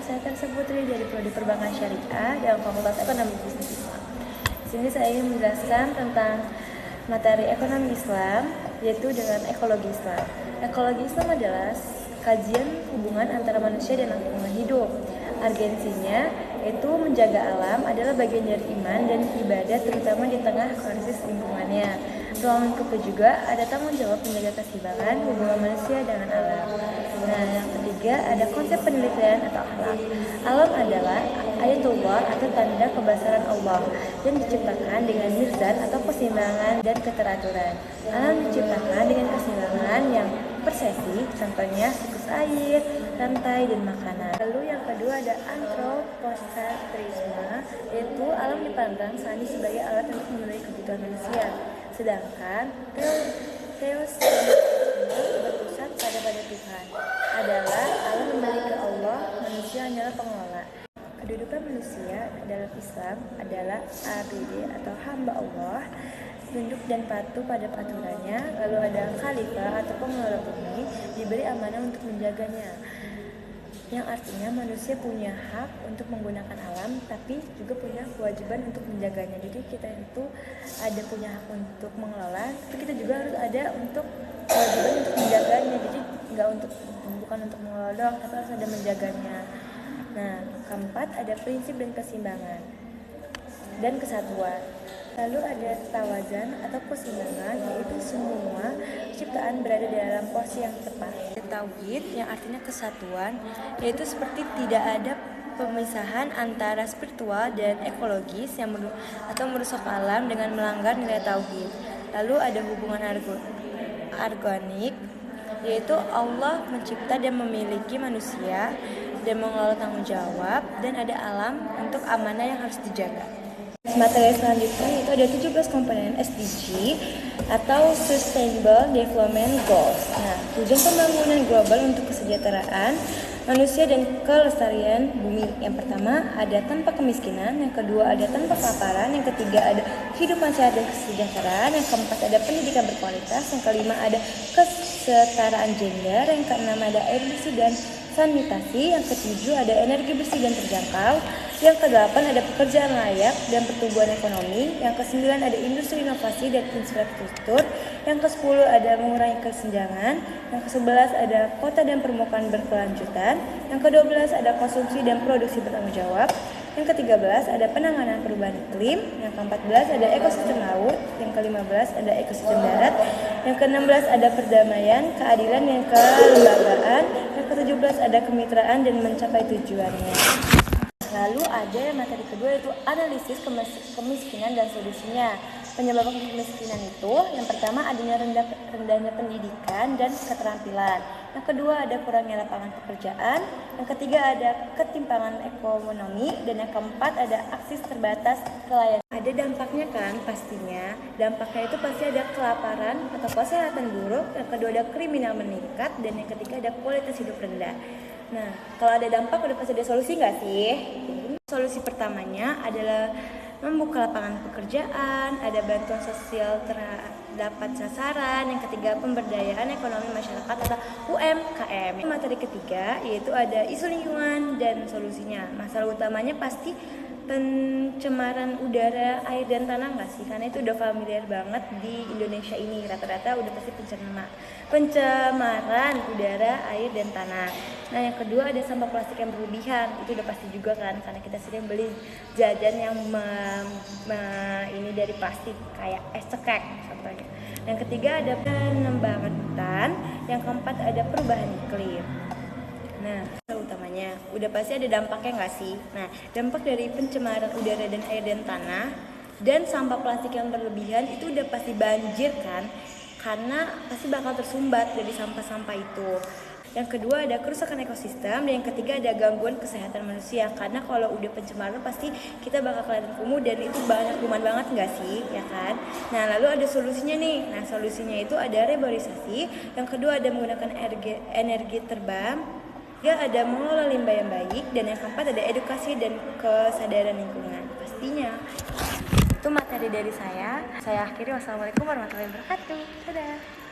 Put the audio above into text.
saya Tersa Putri dari Prodi Perbankan Syariah dalam Fakultas Ekonomi Bisnis Islam. Di sini saya ingin menjelaskan tentang materi ekonomi Islam, yaitu dengan ekologi Islam. Ekologi Islam adalah kajian hubungan antara manusia dan lingkungan hidup. Urgensinya yaitu menjaga alam adalah bagian dari iman dan ibadah, terutama di tengah krisis lingkungannya. Ruang lingkup juga ada tanggung jawab menjaga keseimbangan hubungan manusia dengan alam. Nah, yang ketiga ada konsep penelitian atau akhlak. Alam adalah ayatullah atau tanda kebesaran Allah dan diciptakan dengan mizan atau keseimbangan dan keteraturan. Alam diciptakan dengan keseimbangan yang persesi, contohnya siklus air, rantai, dan makanan. Lalu yang kedua ada antroposentrisme, yaitu alam dipandang sani sebagai alat untuk memenuhi kebutuhan manusia. Sedangkan teosentrisme berpusat pada Tuhan, adalah alam kembali ke Allah, manusia hanyalah pengelola. Kedudukan manusia dalam Islam adalah ABD atau hamba Allah, tunduk dan patuh pada peraturannya. Lalu ada khalifah atau pengelola bumi, diberi amanah untuk menjaganya, yang artinya manusia punya hak untuk menggunakan alam, tapi juga punya kewajiban untuk menjaganya. Jadi kita itu ada punya hak untuk mengelola, tapi kita juga harus ada untuk kewajiban untuk menjaganya. Jadi bukan untuk mengelola doang, tapi harus ada menjaganya. Nah, keempat ada prinsip dan keseimbangan dan kesatuan. Lalu ada tawazan atau keseimbangan, yaitu semua ciptaan berada dalam porsi yang tepat. Tauhid yang artinya kesatuan, yaitu seperti tidak ada pemisahan antara spiritual dan ekologis yang merusak alam dengan melanggar nilai tauhid. Lalu ada hubungan organik, yaitu Allah mencipta dan memiliki manusia dan mengelola tanggung jawab, dan ada alam untuk amanah yang harus dijaga. Materi selanjutnya itu ada 17 komponen SDG atau Sustainable Development Goals. Nah, tujuan pembangunan global untuk kesejahteraan manusia dan kelestarian bumi. Yang pertama ada tanpa kemiskinan, yang kedua ada tanpa kelaparan, yang ketiga ada kehidupan sehat dan kesejahteraan, yang keempat ada pendidikan berkualitas, yang kelima ada kesetaraan gender, yang keenam ada air bersih dan sanitasi, yang ketujuh ada energi bersih dan terjangkau, yang kedelapan ada pekerjaan layak dan pertumbuhan ekonomi, yang kesembilan ada industri inovasi dan infrastruktur, yang kesepuluh ada mengurangi kesenjangan, yang kesebelas ada kota dan permukaan berkelanjutan, yang kedua-belas ada konsumsi dan produksi bertanggung jawab, yang ke-13 ada penanganan perubahan iklim, yang ke-14 ada ekosistem laut, yang ke-15 ada ekosistem darat, yang ke-16 ada perdamaian, keadilan, yang kelembagaan, yang ke-17 ada kemitraan dan mencapai tujuannya. Lalu ada materi kedua yaitu analisis kemiskinan dan solusinya. Penyebab kemiskinan itu yang pertama adanya rendahnya pendidikan dan keterampilan, yang kedua ada kurangnya lapangan pekerjaan, yang ketiga ada ketimpangan ekonomi, dan yang keempat ada akses terbatas kelayakan. Ada dampaknya kan pastinya, dampaknya itu pasti ada kelaparan atau kesehatan buruk, yang kedua ada kriminal meningkat, dan yang ketiga ada kualitas hidup rendah. Nah, kalau ada dampak udah pasti ada solusi nggak sih? Solusi pertamanya adalah membuka lapangan pekerjaan, ada bantuan sosial terdapat sasaran, yang ketiga pemberdayaan ekonomi masyarakat atau UMKM. Materi ketiga yaitu ada isu lingkungan dan solusinya. Masalah utamanya pasti pencemaran udara, air, dan tanah nggak sih? Karena itu udah familiar banget di Indonesia ini, rata-rata udah pasti pencemaran udara, air, dan tanah. Nah, yang kedua ada sampah plastik yang berlebihan, itu udah pasti juga kan, karena kita sering beli jajan yang ini dari plastik kayak es cekek contohnya. Yang ketiga ada penebangan hutan, yang keempat ada perubahan iklim. Nah, utamanya udah pasti ada dampaknya nggak sih? Nah, dampak dari pencemaran udara dan air dan tanah dan sampah plastik yang berlebihan itu udah pasti banjir kan, karena pasti bakal tersumbat dari sampah-sampah itu. Yang kedua ada kerusakan ekosistem, dan yang ketiga ada gangguan kesehatan manusia, karena kalau udah pencemaran pasti kita bakal kelihatan kumuh dan itu banyak kuman banget nggak sih, ya kan? Nah, lalu ada solusinya nih. Nah, solusinya itu ada reboisasi, yang kedua ada menggunakan energi terbang, ya ada mengelola limbah yang baik, dan yang keempat ada edukasi dan kesadaran lingkungan. Pastinya itu materi dari saya akhiri. Wassalamualaikum warahmatullahi wabarakatuh. Dadah.